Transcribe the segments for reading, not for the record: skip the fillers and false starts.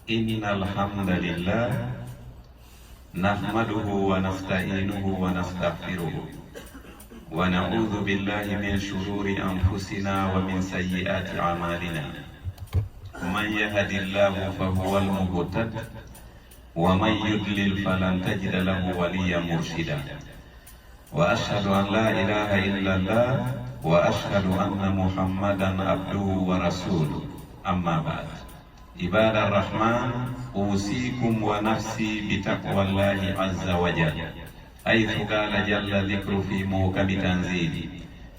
إن الحمد لله نحمده ونستعينه ونستغفره ونعوذ بالله من شرور أنفسنا ومن سيئات أعمالنا. من يهد الله فهو المهتد ومن يضلل فلن تجد له وليا مرشدا. وأشهد أن لا إله إلا الله وأشهد أن محمدا عبده ورسوله. أما بعد، عباد الرحمن، أوصيكم ونفسي بتقوى الله عز وجل، حيث قال جل ذكر في محكم تنزيله: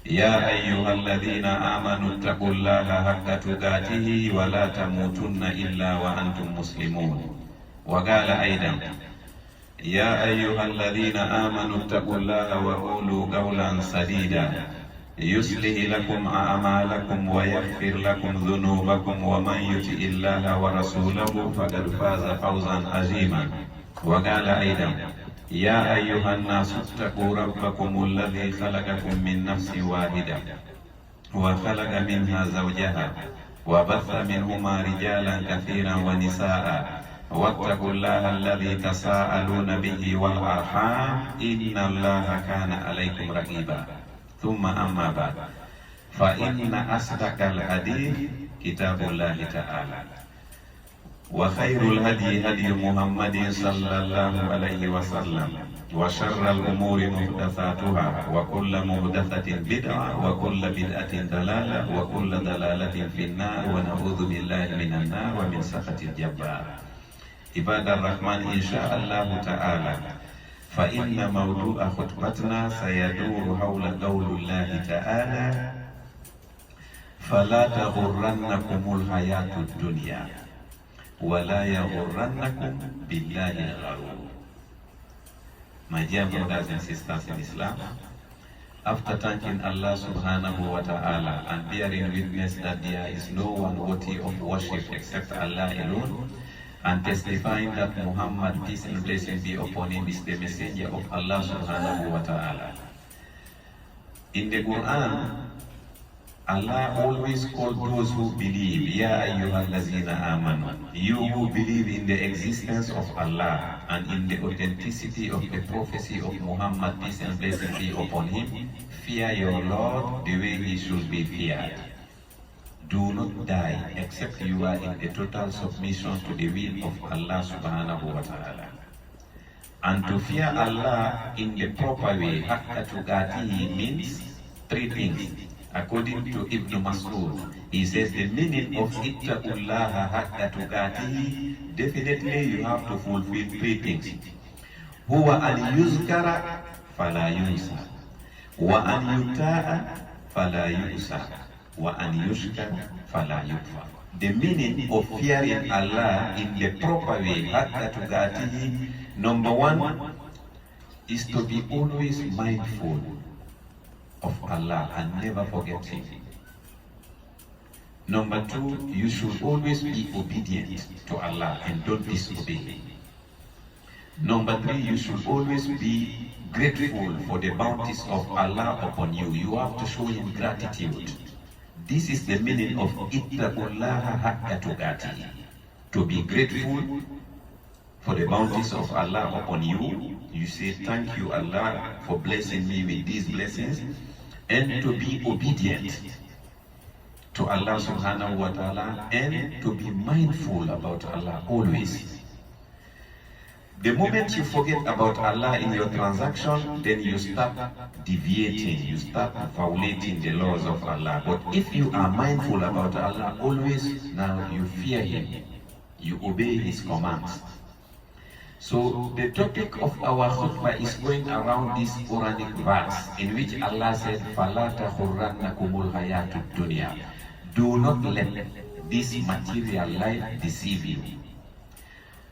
يا أيها الذين آمنوا اتقوا الله حق تقاته ولا تموتن إلا وأنتم مسلمون. وقال أيضا: يا أيها الذين آمنوا اتقوا الله وقولوا قولا سديدا يصلح لكم أعمالكم ويغفر لكم ذنوبكم ومن يطع الله ورسوله فقد فاز فوزا عظيما. وقال أيضا: يا أيها الناس اتقوا ربكم الذي خلقكم من نفس واحدة وخلق منها زوجها وبث منهما رجالا كثيرا ونساء واتقوا الله الذي تساءلون به والأرحام إن الله كان عليكم رقيبا. ثم أما بعد، فإن أصدق الحديث كتاب الله تعالى، وخير الهدي هدي محمد صلى الله عليه وسلم، وشر الأمور محدثاتها وكل محدثة بدعة وكل بدعة ضلالة وكل ضلالة في النار، ونعوذ بالله من النار ومن سخط الجبار. عباد الرحمن، إن شاء الله تعالى فإن موضوع خطبتنا سيدور حول قول الله تعالى: فلا تغرنكم الحياة الدنيا ولا يغرنكم بالله الغرور. My dear brothers and sisters in Islam, after thanking Allah subhanahu wa ta'ala and bearing witness that there is no one worthy of worship except Allah alone, and testifying that Muhammad, peace and blessing be upon him, is the messenger of Allah subhanahu wa ta'ala. In the Quran, Allah always called those who believe, Ya ayyuhallazina amanu, you who believe in the existence of Allah and in the authenticity of the prophecy of Muhammad, peace and blessing be upon him, fear your Lord the way he should be feared. Do not die except you are in the total submission to the will of Allah subhanahu wa ta'ala. And to fear Allah in the proper way, haqqa tuqatihi, means three things. According to Ibn Mas'ud, he says the meaning of ittaqullaha haqqa tuqatihi, definitely you have to fulfill three things. Huwa an yuzkara fala yunsa, wa an yuta'a fala yusa, wa an yushkar fala yukfar. The meaning of fearing Allah in the proper way, haqqa tuqatihi, number one, is to be always mindful of Allah and never forget him. Number two, you should always be obedient to Allah and don't disobey him. Number three, you should always be grateful for the bounties of Allah upon you. You have to show him gratitude. This is the meaning of ittaqullaha haqqa tuqatihi. To be grateful for the bounties of Allah upon you. You say, thank you Allah for blessing me with these blessings. And to be obedient to Allah subhanahu wa ta'ala, and to be mindful about Allah always. The moment you forget about Allah in your transaction, then you start deviating, you start violating the laws of Allah. But if you are mindful about Allah always, now you fear him, you obey his commands. So the topic of our khutbah is going around this Quranic verse in which Allah said, فَلَا تَخُرَّنَّكُمُ الْحَيَاةُ الدُّنْيَا. Do not let this material life deceive you.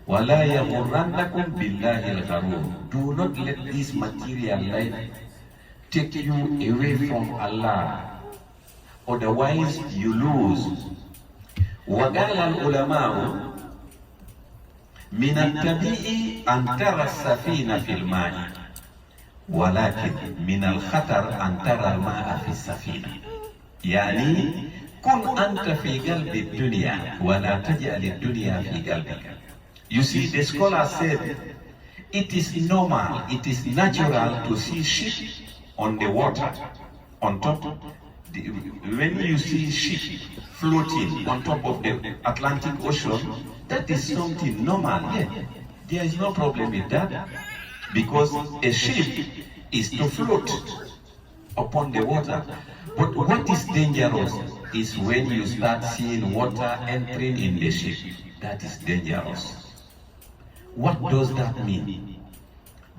وَلَا يَغُرَّنَّكُمْ بِاللَّهِ الْغَرُورُ. Do not let this material life take you away from Allah, otherwise you lose. وَقَالَ الْعُلَمَاءُ من الطبيعي أن ترى السفينة في الماء، ولكن من الخطر أن ترى الماء في السفينة. يعني كن أنت في قلب الدنيا ولا تجعل الدنيا في قلبك. You see, the scholar said, it is normal, it is natural to see sheep on the water, on top. When you see sheep floating on top of the Atlantic Ocean, that is something normal. Yeah, there is no problem with that, because a ship is to float upon the water. But what is dangerous is when you start seeing water entering in the ship. That is dangerous. What does that mean?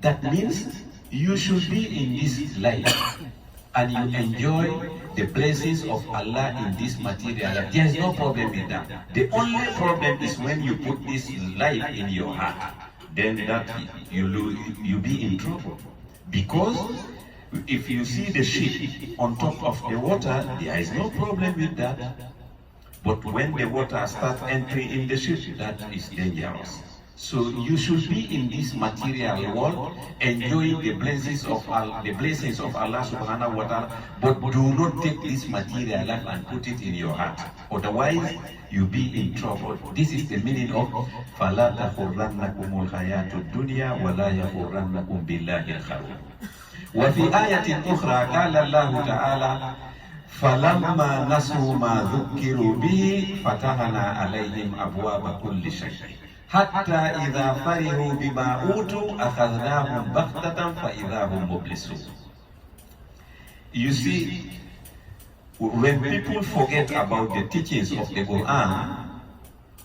That means you should be in this life and you enjoy the blessings of Allah in this material life. There is no problem with that. The only problem is when you put this life in your heart, then that you be in trouble. Because if you see the ship on top of the water, there is no problem with that. But when the water starts entering in the ship, that is dangerous. So you should be in this material world, enjoying the blessings of Allah subhanahu wa ta'ala, but do not take this material life and put it in your heart. Otherwise, you be in trouble. This is the meaning of فَلَا تَخُرَّنَّكُمُ الْحَيَاةُ الدُّنْيَا وَلَا يَخُرَّنَّكُمْ بِاللَّهِ الْغَرُورُ. وفي آية أخرى قال الله تعالى فلما نسوا ما ذكروا به فتحنا عليهم أبواب كل شيء حتى إذا فرحوا بما أوتوا أخذناهم بغتة فإذا هم مبلسون. You see, when people forget about the teachings of the Quran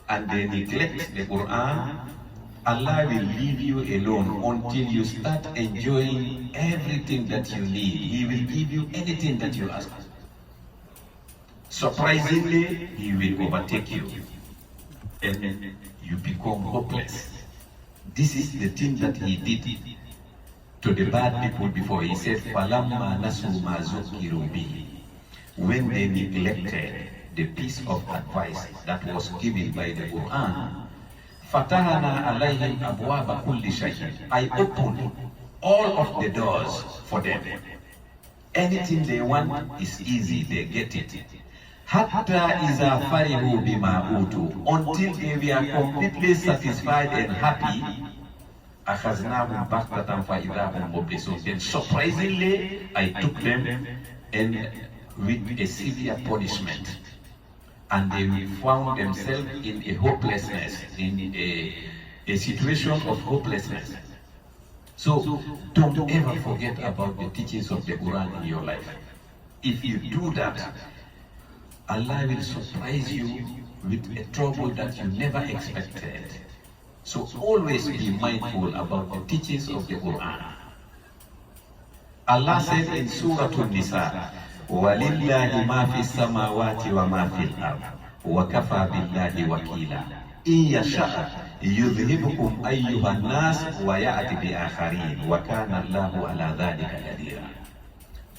and they neglect the Quran, Allah will leave you alone until you start enjoying everything that you need. He will give you anything that you ask. Surprisingly, He will overtake you and you become hopeless. This is the thing that He did to the bad people before. He said, فَلَمَّا نَسُوا مَا ذُكِّرُوا بِهِ. When they neglected the piece of advice that was given by the Quran, فَتَحْنَا عَلَيْهِمْ أَبْوَابَ كُلِّ شَيْءٍ. I opened all of the doors for them. Anything they want is easy, they get it. حَتَّى إِذَا فَرِحُوا بِمَا أُوتُوا. Until they were completely satisfied and happy, أَخَذْنَاهُمْ بَغْتَةً فَإِذَا هُمْ مُبْلِسُونَ. Then surprisingly, I took them and with a severe punishment. And they found themselves in a hopelessness, in a situation of hopelessness. So don't ever forget about the teachings of the Quran in your life. If you do that, Allah will surprise you with a trouble that you never expected. So always be mindful about the teachings of the Quran. Allah said in Surah An-Nisa, وَلِلَّهِ مَا فِي السَّمَاوَاتِ وَمَا فِي الْأَرْضِ وَكَفَى بِاللَّهِ وَكِيلًا إِن يَشَأْ يُذْهِبْكُمْ أَيُّهَا النَّاسُ وَيَأْتِ بِآخَرِينَ وَكَانَ اللَّهُ عَلَى ذَلِكَ قَدِيرًا.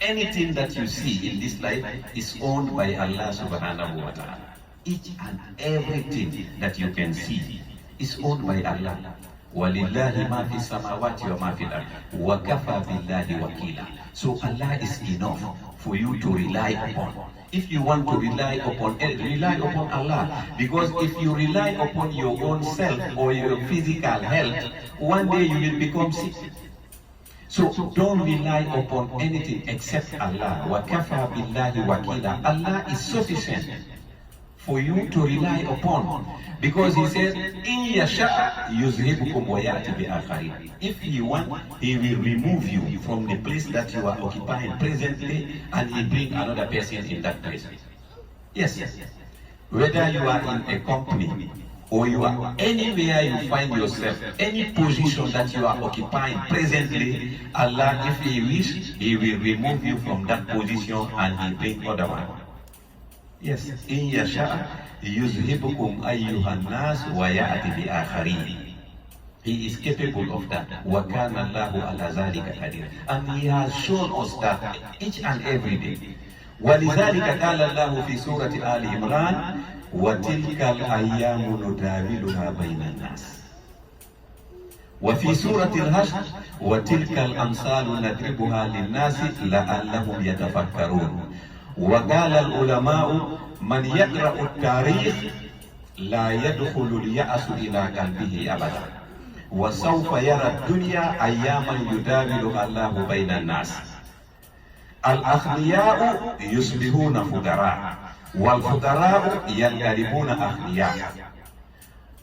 Anything that you see in this life is owned by Allah subhanahu wa ta'ala. Each and everything that you can see is owned by Allah. وَلِلَّهِ مَا فِي السَّمَاوَاتِ وَمَا فِي الْأَرْضِ وَكَفَى بِاللَّهِ وَكِيلًا. So Allah is enough for you to rely upon. If you want to rely upon Allah. Because if you rely upon your own self or your physical health, one day you will become sick. So don't rely upon anything except Allah. وَكَفَى بِاللَّهِ وَكِيلًا. Allah is sufficient for you to rely upon. Because He said, إِن يَشَأْ يُذْهِبْكُمْ وَيَأْتِ بِآخَرِينَ. If He wants, He will remove you from the place that you are occupying presently and He bring another person in that place. Yes. Whether you are in a company or you are anywhere you find yourself, any position that you are occupying presently, Allah, if He wish, He will remove you from that position and He bring other one. Yes. إِن يَشَأْ يُذْهِبْكُمْ أَيُّهَا النَّاسُ وَيَأْتِ بِآخَرِينَ. He is capable of that. وَكَانَ اللَّهُ عَلَى ذَلِكَ قَدِيرًا. And He has shown us that each and every day. وَلِذَلِكَ قَالَ اللَّهُ فِي سُورَةِ آلِ عِمْرَانَ وَتِلْكَ الْأَيَّامُ نُدَاوِلُهَا بَيْنَ النَّاسِ. وفي سورة الحشر وتلك الأمثال نضربها للناس لعلهم يتفكرون. وقال العلماء من يقرأ التاريخ لا يدخل اليأس إلى قلبه أبدا وسوف يرى الدنيا أياما يداولها الله بين الناس. الأغنياء يصبحون فقراء والفقراء ينقلبون أغنياء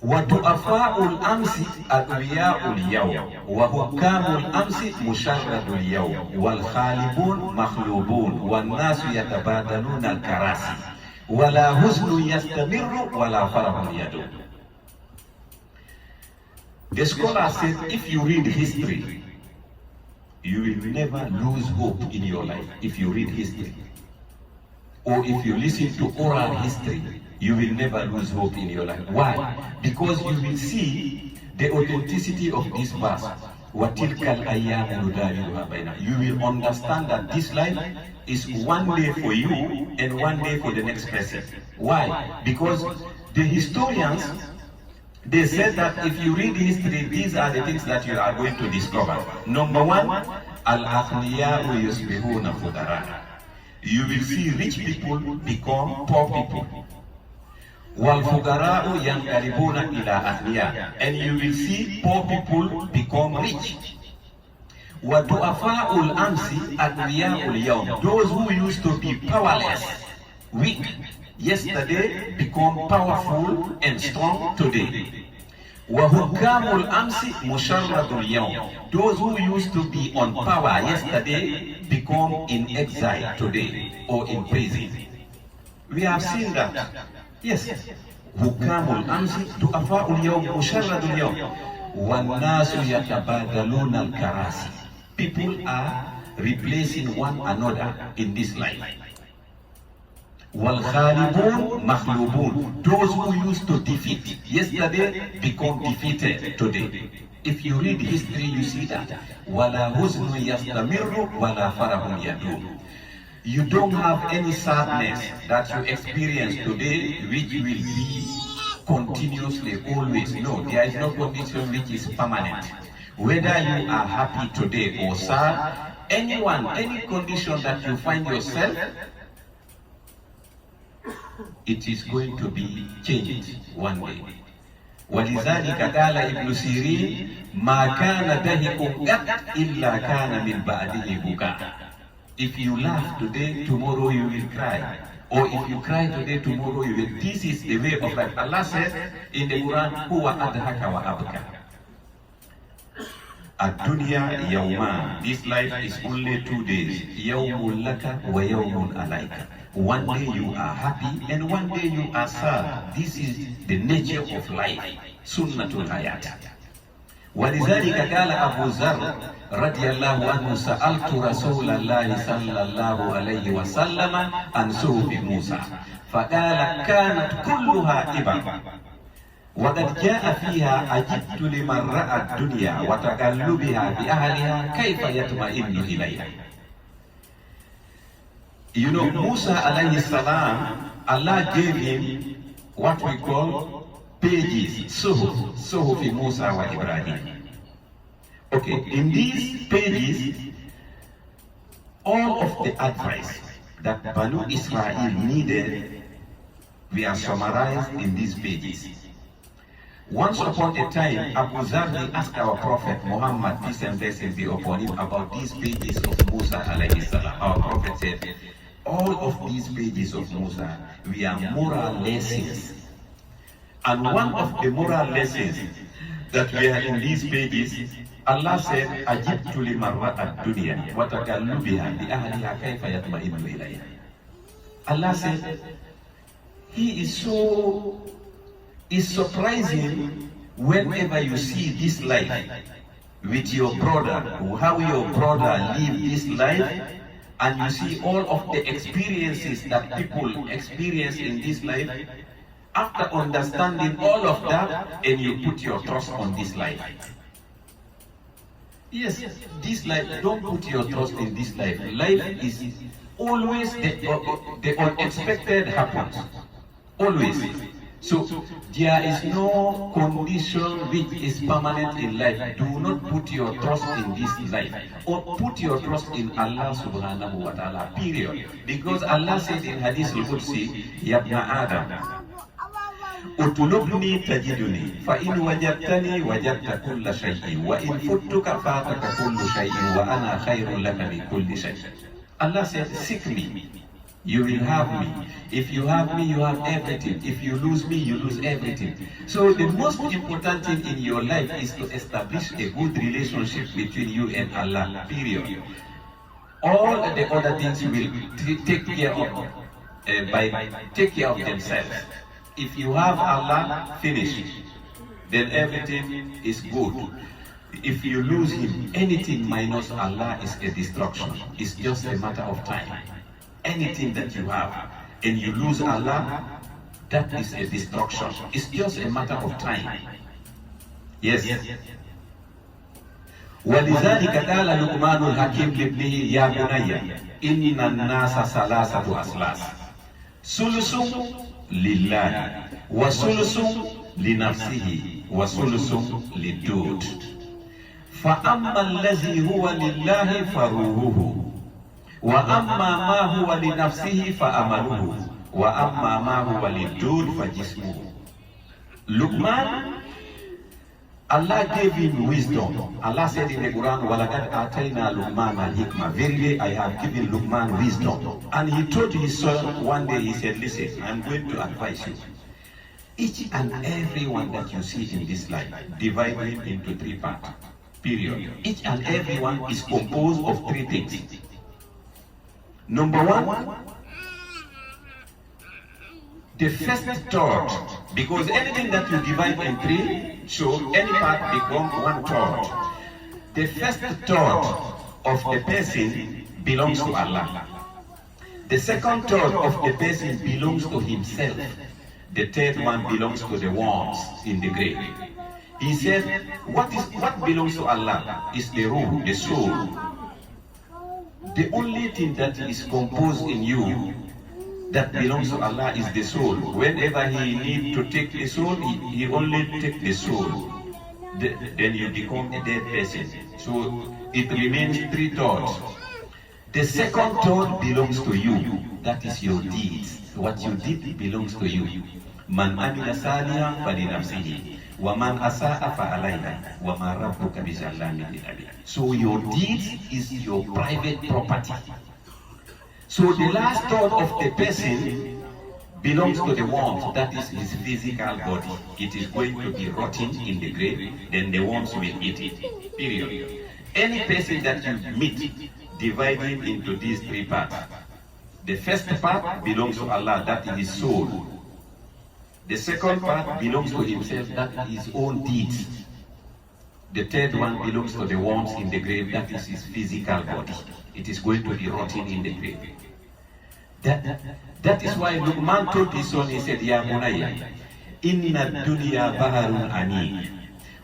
وضعفاء الأمس أغنياء اليوم وحكام الأمس مشرد اليوم والخالبون مخلوبون والناس يتبادلون الكراسي ولا حزن يستمر ولا فرح يدوم. The scholar said if you read history, you will never lose hope in your life. If you read history, or if you listen to oral history, you will never lose hope in your life. Why? Because you will see the authenticity of this verse. وَتِلْكَ الْأَيَّامُ نُدَاوِلُهَا بَيْنَ. You will understand that this life is one day for you and one day for the next person. Why? Because the historians, they said that if you read history, these are the things that you are going to discover. Number one, al-aghniya'u yusbihuna fudara. You will see rich people become poor people. Wal-fugara'u yanqalibuna ila aghniya. And you will see poor people become rich. Wa-du'afa'ul amsi aghniya'ul yawm. Those who used to be powerless, weak, yesterday become powerful and strong today. وَهُكَّامُ الْأَمْسِ مُشَرَّدُ الْيَوْمِ. Those who used to be on power yesterday become in exile today or in prison. We have seen that. Yes. حُكَّامُ الْأَمْسِ دُعَفَاءُ الْيَوْمِ مُشَرَّدُ الْيَوْمِ وَالنَّاسُ يَتَبَادَلُونَ الْكَرَاسِ. People are replacing one another in this life. وَالْخَالِبُونَ مَخْلُوبُونَ. Those who used to defeat yesterday become defeated today. If you read history, you see that. وَلَا حُزْنٌ يَسْتَمِرُّ وَلَا فَرَحٌ يَدُومُ. You don't have any sadness that you experience today which will be continuously, always. No, there is no condition which is permanent. Whether you are happy today or sad, any condition that you find yourself, it is going to be changed one day. ولذلك قال ابن سيرين ما كان دهك قط إلا كان من بعده بكاء. If you laugh today, tomorrow you will cry. Or if you cry today, tomorrow you will. This is the way of life. Allah says in the Quran, huwa adhaka wa abka. Ad-dunya yawman. This life is only 2 days. Yawmun laka wa yawmun alayka. One day you are happy and one day you are sad. This is the nature of life. Sunnatul hayat. ولذلك قال أبو ذر رضي الله عنه سألت رسول الله صلى الله عليه وسلم عن صحف موسى فقال كانت كلها إبا وقد جاء فيها أجبت لمن رأى الدنيا وتقلبها بأهلها كيف يطمئن إليها. You know, Musa alayhi salam, Allah gave him what we call pages, suhuf Musa wa Ibrahim. Okay, in these pages, all of the advice that Banu Israel needed, we are summarized in these pages. Once upon a time, Abu Zarri asked our Prophet Muhammad, peace and blessings be upon him, about these pages of Musa alayhi salam. Our Prophet said, all of these pages of Musa, we are moral lessons. And one of the moral lessons that we are in these pages, Allah said, "Ajibtu liman ra'a ad-dunya wa taqallubiha bi ahliha kayfa yatma'innu ilayha." Allah said, He is surprising whenever you see this life with your brother, how your brother live this life, and you see all of the experiences that people experience in this life. After understanding all of that, and you put your trust on this life. Yes, this life, don't put your trust in this life. Life is always the unexpected happens. Always. So there is no condition which is permanent in life. Do not put your trust in this life, or put your trust in Allah subhanahu wa ta'ala, period. Because Allah said in Hadith al-Qudsi, Ya ibn Adam, utlubni tajiduni, fa in wajadtani wajadta kulla shay'in, wa in futtuka fataka kullu shay'in, wa ana khayrun laka min kulli shay'in. Allah said, seek me, you will have me. If you have me, you have everything. If you lose me, you lose everything. So the most important thing in your life is to establish a good relationship between you and Allah, period. All the other things will take care of take care of themselves. If you have Allah, finish. Then everything is good. If you lose Him, anything minus Allah is a destruction. It's just a matter of time. Anything that you have and you lose Allah, that is a destruction. It's just a matter of time. Yes. ولذلك قال لقمان الحكيم لابنه يا بني إن الناس ثلاثة أصلاص ثلث لله وثلث لنفسه وثلث للدود فأما الذي هو لله فروحه وأما ما هو لنفسه فأمله وأما ما هو للدود فجسمه. Luqman, Allah gave him wisdom. Allah said in the Quran, وَلَقَدْ آتَيْنَا لُقْمَانَ الْحِكْمَةَ. Verily I have given Luqman wisdom. And he told his son one day, he said, listen, I'm going to advise you. Each and every one that you see in this life, divide him into three parts. Period. Each and every one is composed of three things. Number one, the first third, because anything that you divide in three, so any part becomes one third. The first third of the person belongs to Allah. The second third of the person belongs to himself. The third one belongs to the worms in the grave. He said, what belongs to Allah is the ruh, the soul. The only thing that is composed in you that belongs to Allah is the soul. Whenever He needs to take the soul, He only takes the soul. Then you become a dead person. So it remains three thirds. The second third belongs to you. That is your deeds. What you did belongs to you. Man amila salihan falinafsihi. وَمَنْ أَسَاءَ فَعَلَيْهَا وَمَا رَبُّكَ بِظَلَّامٍ لِلْعَبِيدِ. So your deeds is your private property. So the last thought of the person belongs to the worms, that is his physical body. It is going to be rotting in the grave, then the worms will eat it. Period. Any person that you meet, divide him into these three parts. The first part belongs to Allah, that is his soul. The second part belongs to himself, that is his own deeds. The third one belongs to the worms in the grave, that is his physical body. It is going to be rotting in the grave. That is why Luqman told his son, he said, Ya Bunayya, inna dunya baharun ani,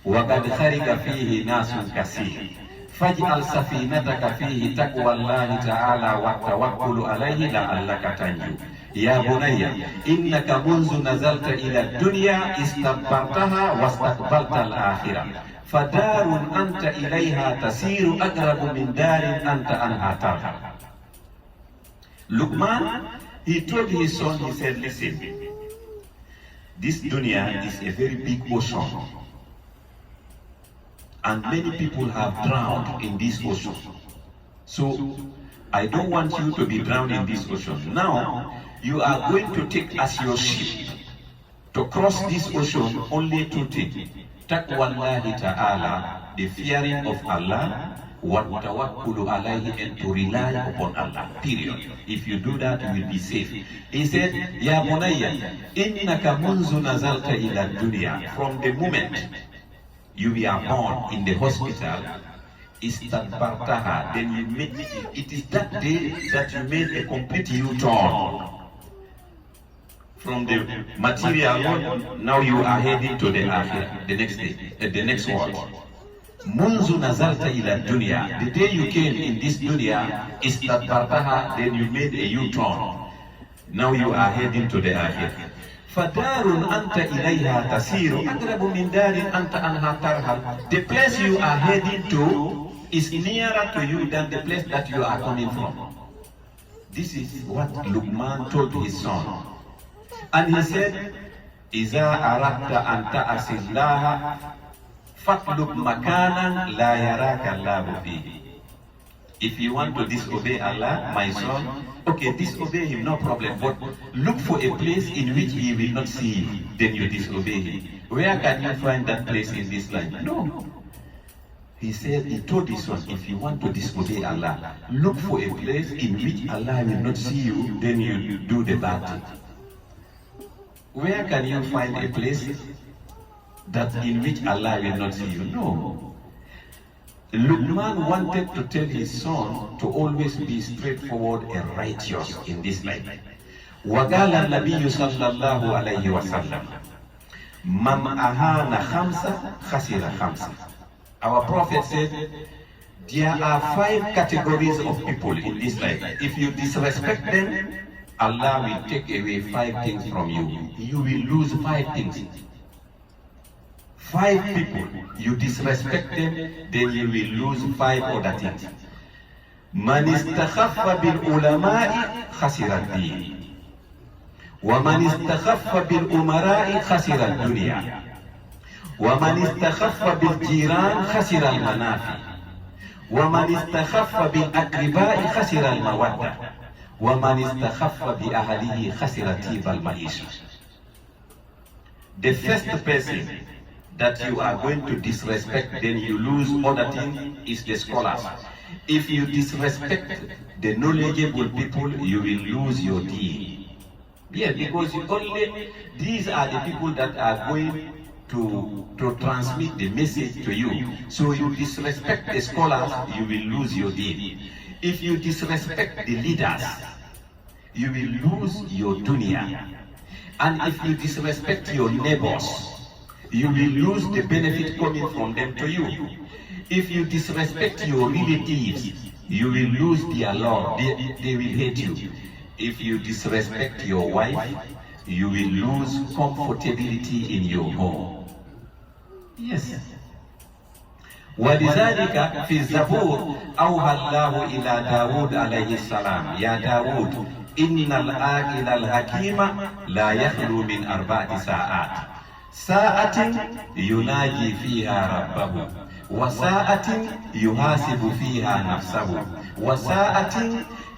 wa qad khariqa fihi nasun kasir. Faj'al safinataka fihi taqwa Allah ta'ala wa tawakkulu alayhi la'allaka tanju. Ya bunayya, innaka munzu nazalta ila dunya istakbartaha wastakbalta al-akhirah. Fadarun anta ilayha tasiru aqrabu min darin anta anha tarha. Luqman, he told his son, he said, listen, this dunya is a very big ocean. And many people have drowned in this ocean. So I don't want you to be drowned in this ocean. Now, you are going to take as your ship to cross this ocean only two things. Taqwallahi ta'ala, the fearing of Allah, wa tawakkulu alayhi, and to rely upon Allah. Period. If you do that, you will be safe. He said, Ya bunayya, innaka munzu nazalta ila dunya. From the moment you are born in the hospital, istakbartaha, then you made it is that day that you made a complete U-turn. From the material world, now you are heading to the akhirah, the next day, the next world. Munzu nazalta ila dunya. The day you came in this dunya, istakbartaha, then you made a U-turn. Now you are heading to the akhirah. فَدَارٌ أَنْتَ إِلَيْهَا تَسِيرُ أَقْرَبُ مِنْ دَارٍ أَنْتَ أَنْهَا تَرْهَبُ. The place you are heading to is nearer to you than the place that you are coming from. This is what Luqman told his son. And he said, إِذَا أَرَدْتَ أَنْ تَعْصِ اللَّهَ فَاطْلُبْ مَكَانًا لَا يَرَاكَ اللَّهُ فِيهِ. If you want to disobey Allah, my son, okay, disobey him, no problem, but look for a place in which he will not see you, then you disobey him. Where can you find that place in this life? No. He said, he told his son, if you want to disobey Allah, look for a place in which Allah will not see you, then you do the bad thing. Where can you find a place that in which Allah will not see you? No. Luqman wanted to tell his son to always be straightforward and righteous in this life. وقال النبي صلى الله عليه وسلم من أهان خمسة خسر خمسة. Our Prophet said, there are 5 categories of people in this life. If you disrespect them, Allah will take away 5 things from you. You will lose 5 things. 5 people, you disrespect them, then you will lose 5 other things. من استخف بالعلماء خسر الدين ومن استخف بالأمراء خسر الدنيا ومن استخف بالجيران خسر المنافع ومن استخف بالأقرباء خسر المودة ومن استخف بأهله خسر طيب المعيشة. The first person that you are going to disrespect, then you lose other things, is the scholars. If you disrespect the knowledgeable people, you will lose your deen. Yeah, because these are the people that are going to transmit the message to you. So you disrespect the scholars, you will lose your deen. If you disrespect the leaders, you will lose your dunya. And if you disrespect your neighbors, you will lose the benefit coming from them to you. If you disrespect your relatives, you will lose their love. They will hate you. If you disrespect your wife, you will lose comfortability in your home. Yes. ولذلك في الزبور أوحى الله إلى داود عليه السلام يا داود إن العاقل الحكيم لا يخلو من 4 ساعات. ساعة يناجي فيها ربه وساعة يحاسب فيها نفسه وساعة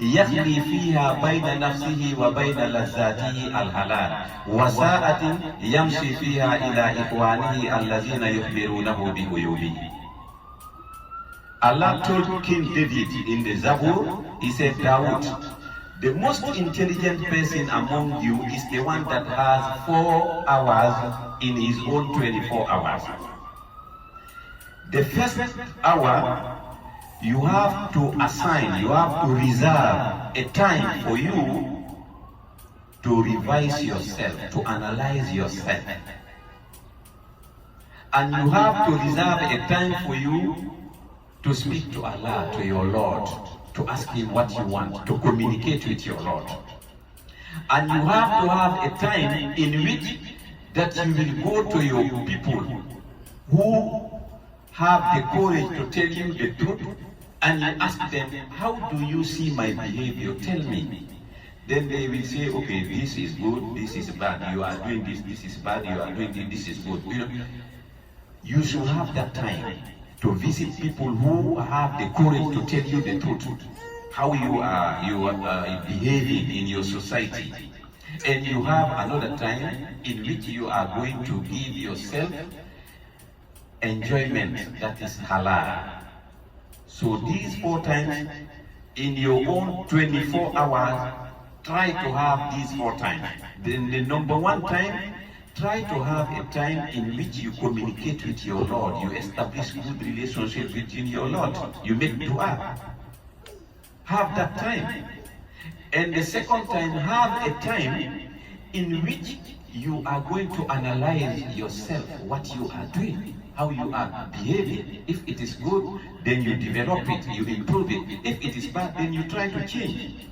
يخلي فيها بين نفسه وبين لذاته الحلال وساعة يمشي فيها إلى إخوانه الذين يخبرونه بعيوبه. Allah told King David in the Zabur, he said, Dawood, the most intelligent person among you is the one that has 4 hours in his own 24 hours. The first hour, you have to assign, you have to reserve a time for you to revise yourself, to analyze yourself. And you have to reserve a time for you to speak to Allah, to your Lord, to ask Him what you want, to communicate with your Lord. And you have to have a time in which that you will go to your people who have the courage to tell you the truth, and you ask them, how do you see my behavior? Tell me. Then they will say, okay, this is good, this is bad, you are doing this is bad, you are doing this is good. You should have that time to visit people who have the courage to tell you the truth, how you are behaving in your society. And you have another time in which you are going to give yourself enjoyment that is halal. So these 4 times in your own 24 hours, try to have these 4 times. Then the number 1 time, try to have a time in which you communicate with your Lord. You establish good relationship between your Lord. You make dua. Have that time. And the second time, have a time in which you are going to analyze yourself, what you are doing, how you are behaving. If it is good, then you develop it, you improve it. If it is bad, then you try to change.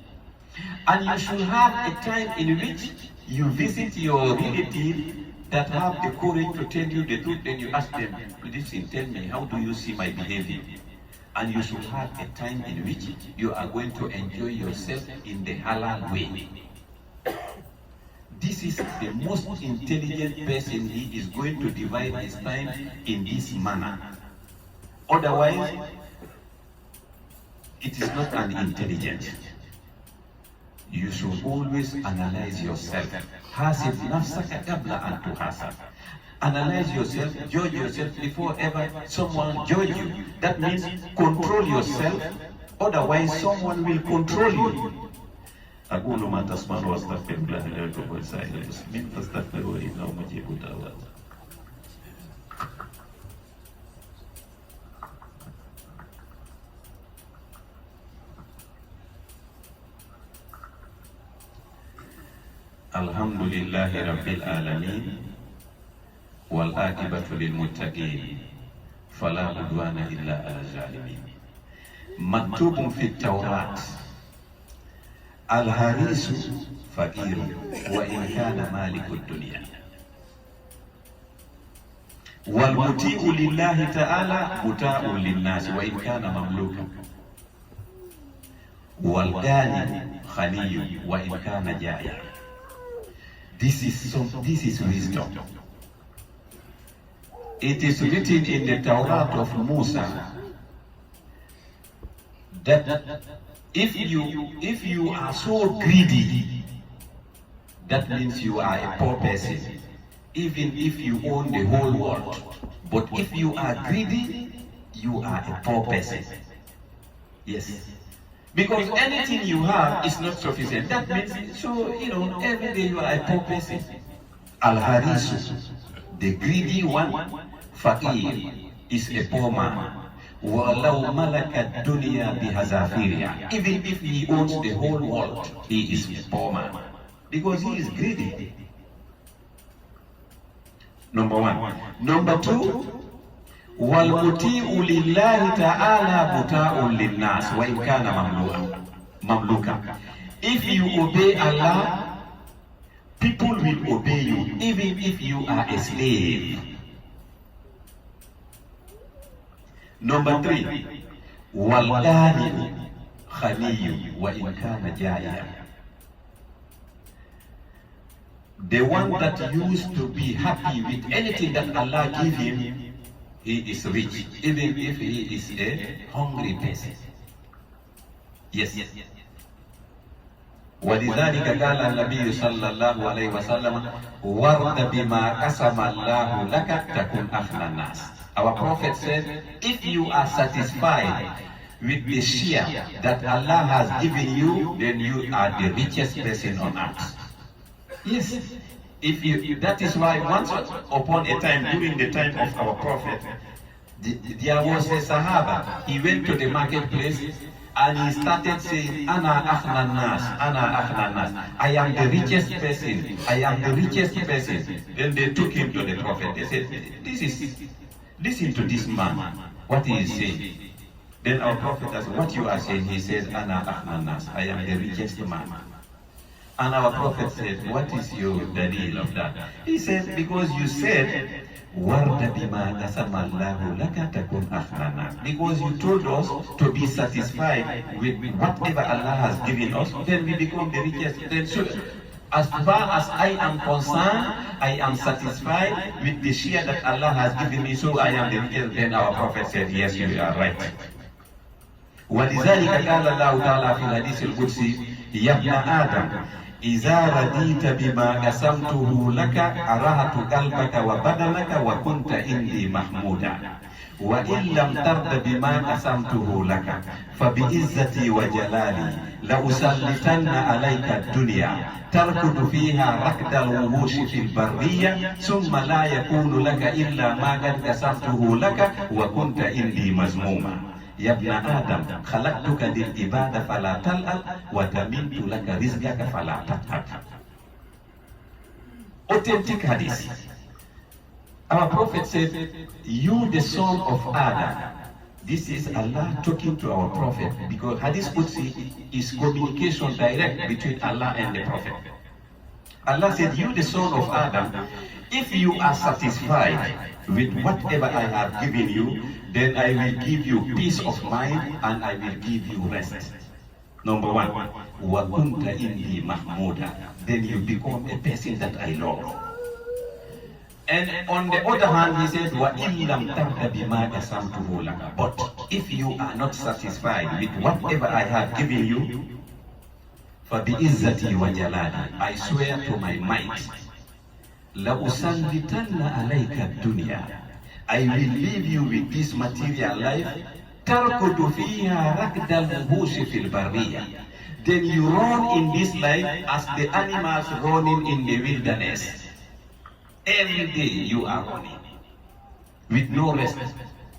And you should have a time in which You visit your relative that have the courage to tell you the truth, then you ask them, listen, tell me, how do you see my behavior? And you should have a time in which you are going to enjoy yourself in the halal way. This is the most intelligent person. He is going to divide his time in this manner. Otherwise, it is not an intelligent. You should always analyze yourself. Hasib nafsaka qabla an tuhasab. Analyze yourself, judge yourself before ever someone judge you. That means control yourself, otherwise someone will control you. أقول ما تسمعون وأستغفر الله لي ولكم ولسائر المسلمين فاستغفروه إنه مجيب الدعوات. الحمد لله رب العالمين والعاقبة للمتقين فلا عدوان إلا على الظالمين. مكتوب في التوراة الحريص فقير وإن كان مالك الدنيا والمطيع لله تعالى مطاع للناس وإن كان مملوكا والغني غني وإن كان جائعا. This is wisdom. It is written in the Torah of Musa that if you are so greedy, that means you are a poor person, even if you own the whole world. But if you are greedy, you are a poor person. Yes. Because anything you have is not sufficient. That means, so, every day you are a poor person. Al-Harisu, the greedy one, Faqir, is a poor man. وَلَوْ مَلَكَ الدُّنْيَا بِهَزَافِرِهَا. Even if he owns the whole world, he is a poor man. Because he is greedy. Number one. Number two, وَالْمُطِيعُ لِلَّهِ تَعَالَى مُطَاعٌ لِلنَّاسِ وَإِنْ كَانَ مَمْلُوكًا. If you obey Allah, people will obey you, even if you are a slave. Number three, وَالْغَانِي خَنِيٌّ وَإِنْ كَانَ جَائِعًا. The one that used to be happy with anything that Allah gave him, he is rich, even if he is a hungry person. Yes. ولذلك قال النبي صلى الله عليه وسلم وَرْضَ بِمَا قَسَمَ اللَّهُ لَكَ تَكُنْ أَغْنَى النَّاسِ. Our Prophet said, if you are satisfied with the share that Allah has given you, then you are the richest person on earth. Yes. That is why once upon a time, during the time of our Prophet, there was a Sahaba. He went to the marketplace and he started saying, Ana akhna nas, Ana akhna nas. I am the richest person. I am the richest person. Then they took him to the Prophet. They said, listen to this man, what he is saying. Then our Prophet asked, what you are saying? He says, Ana akhna nas. I am the richest man. And our Prophet said, what is your dalil of that? He said, because you said, وَرْدَ بِمَا قَسَمَ اللَّهُ لَكَ تَكُنْ أَغْنَى النَّاسِ. Because you told us to be satisfied with whatever Allah has given us, then we become the richest. Then so, as far as I am concerned, I am satisfied with the share that Allah has given me, so I am the richest. Then our Prophet said, yes, you are right. وَلِذَلِكَ قَالَ اللَّهُ تَعَالَى فِي الْحَدِيثِ الْقُدْسِي يَا ابْنَ آدَمَ إذا رضيت بما قسمته لك أرهت قلبك وبدنك وكنت عندي محمودا وإن لم ترد بما قسمته لك فبعزتي وجلالي لأسلطن عليك الدنيا تركض فيها ركض الوحوش في البرية ثم لا يكون لك إلا ما قد قسمته لك وكنت عندي مذموما. يا ابن آدم خلقتك للعبادة فلا تلأ وتمنت لك رزقك فلا تتعب. Authentic hadith. Our Prophet said, you the son of Adam. This is Allah talking to our Prophet, because hadith Qudsi is communication direct between Allah and the Prophet. Allah said, you the son of Adam, if you are satisfied with whatever I have given you, then I will give you peace of mind and I will give you rest. Number one, وَكُنْتَ إِنِّي مَحْمُودًا. Then you become a person that I love. And on the other hand, he says, وَإِن لَمْ تَرْضَ بِمَا قَسَمْتُهُ لَكَ. But if you are not satisfied with whatever I have given you, فَبِإِزَّتِي وَجَلَالِي, I swear to my might, لَأُسَلِّطَنَّ عَلَيْكَ الدُّنْيَا, I will leave you with this material life, تَرْكُضُ فِيهَا رَكْدَ الْوُحُوشِ فِي الْبَرِّيَّةِ. Then you run in this life as the animals running in the wilderness. Every day you are running with no rest.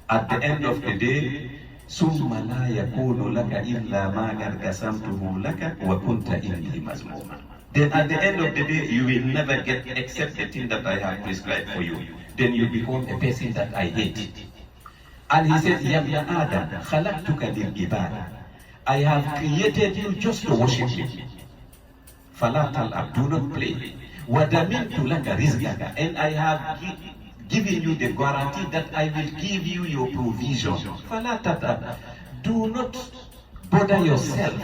At the end of the day, ثُمَّ لَا يَكُونُ لَكَ إِلَّا مَا قَدْ قَسَمْتُهُ لَكَ وَكُنْتَ إِنِّي مَذْمُومًا. Then at the end of the day, you will never get except the thing that I have prescribed for you. Then you become a person that I hate. And he says, يَا ابْنَ آدَمَ خَلَقْتُكَ لِلْعِبَادَةِ, I have created you just to worship me. فَلَا تَلْعَبْ, do not play. وَدَمِنْتُ لَكَ رِزْقَكَ, and I have given you the guarantee that I will give you your provision. فَلَا تَتَعَبْ, do not bother yourself.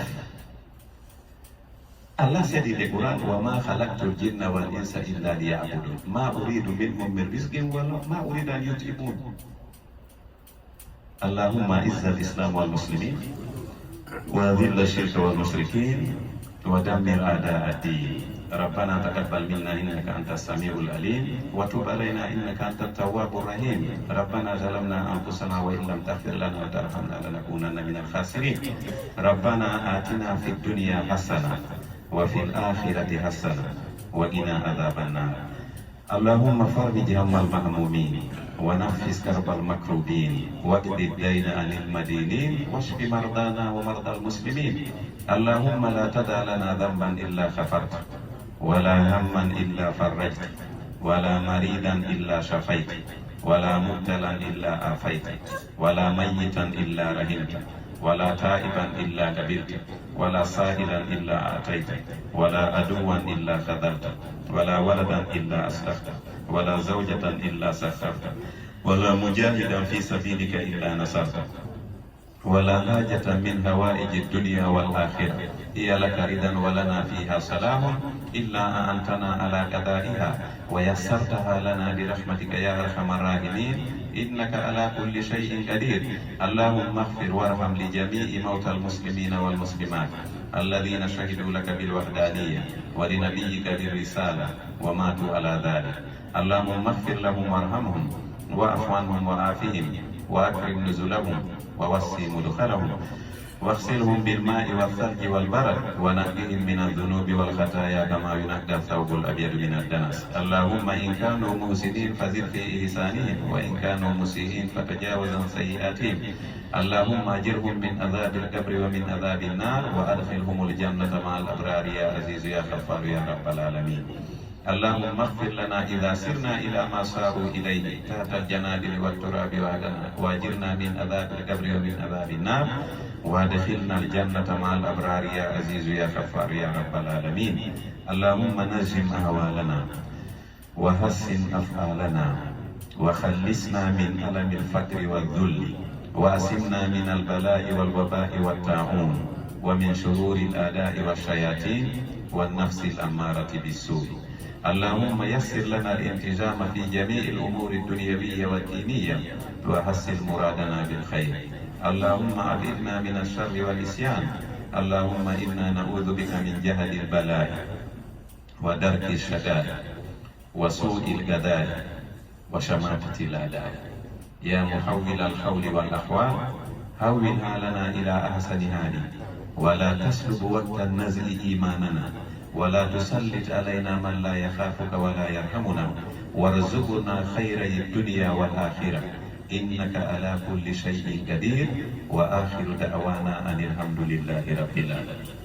Allah said in the Quran, وَمَا خَلَقْتُ الْجِنَّ وَالْإِنسَ إِلَّا لِيَعْبُدُونَ مَا أُرِيدُ مِنْهُمْ مِنْ رِزْقٍ وَمَا أُرِيدُ أَنْ يُطْعِمُونِ. اللهم أعز الإسلام والمسلمين وأذل الشرك والمشركين ودمر أعداء الدين. ربنا تقبل منا إنك أنت السميع العليم وتب علينا إنك أنت التواب الرحيم. ربنا ظلمنا أنفسنا وإن لم تغفر لنا وترحمنا لنكونن من الخاسرين. ربنا آتنا في الدنيا حسنة وفي الآخرة حسنة وقنا عذاب النار. اللهم فرج هم المهمومين ونفس كرب المكروبين واقض الدين عن المدينين واشف مرضانا ومرضى المسلمين. اللهم لا تدع لنا ذنبا إلا غفرته ولا هما إلا فرجته ولا مريضا إلا شفيته ولا مبتلا إلا آفيته ولا ميتا إلا رحمته ولا تائبا إلا قبلته ولا سائلا إلا أعطيته ولا عدوا إلا خذلته ولا ولدا إلا أصلحته ولا زوجة إلا سخرته ولا مجاهدا في سبيلك إلا نصرته ولا حاجة من هوائج الدنيا والآخرة هي لك رضا ولنا فيها صلاح إلا أنتنا على قضائها ويسرتها لنا برحمتك يا أرحم الراحمين إنك على كل شيء قدير. اللهم اغفر وارحم لجميع موتى المسلمين والمسلمات الذين شهدوا لك بالوحدانية ولنبيك بالرسالة وماتوا على ذلك. اللهم اغفر لهم وارحمهم واعف عنهم وعافهم وأكرم نزلهم ووسع مدخلهم واغسلهم بالماء والثلج والبرد ونقهم من الذنوب والخطايا كما ينقى الثوب الأبيض من الدنس. اللهم إن كانوا محسنين فزد في إحسانهم وإن كانوا مسيئين فتجاوز عن سيئاتهم. اللهم أجرهم من عذاب القبر ومن عذاب النار وأدخلهم الجنة مع الأبرار يا عزيز يا غفار يا رب العالمين. اللهم اغفر لنا إذا سرنا إلى ما صاروا إليه تحت الجنادل والتراب وأجرنا من عذاب القبر ومن عذاب النار وادخلنا الجنة مع الأبرار يا عزيز يا غفار يا رب العالمين. اللهم نجم أهوالنا وحسن أفعالنا وخلصنا من ألم الفقر والذل وأسمنا من البلاء والوباء والطاعون ومن شرور الأعداء والشياطين والنفس الأمارة بالسوء. اللهم يسر لنا الانتظام في جميع الأمور الدنيوية والدينية وحسن مرادنا بالخير. اللهم أبعدنا من الشر والعصيان. اللهم إنا نعوذ بك من جهل البلاء ودرك الشدائد وسوء القضاء وشماتة الأعداء. يا محول الحول والأحوال هونها لنا إلى أحسن حال ولا تسلب وقت النزل إيماننا ولا تسلط علينا من لا يخافك ولا يرحمنا وارزقنا خير الدنيا والآخرة إنك على كل شيء قدير. وآخر دعوانا أن الحمد لله رب العالمين.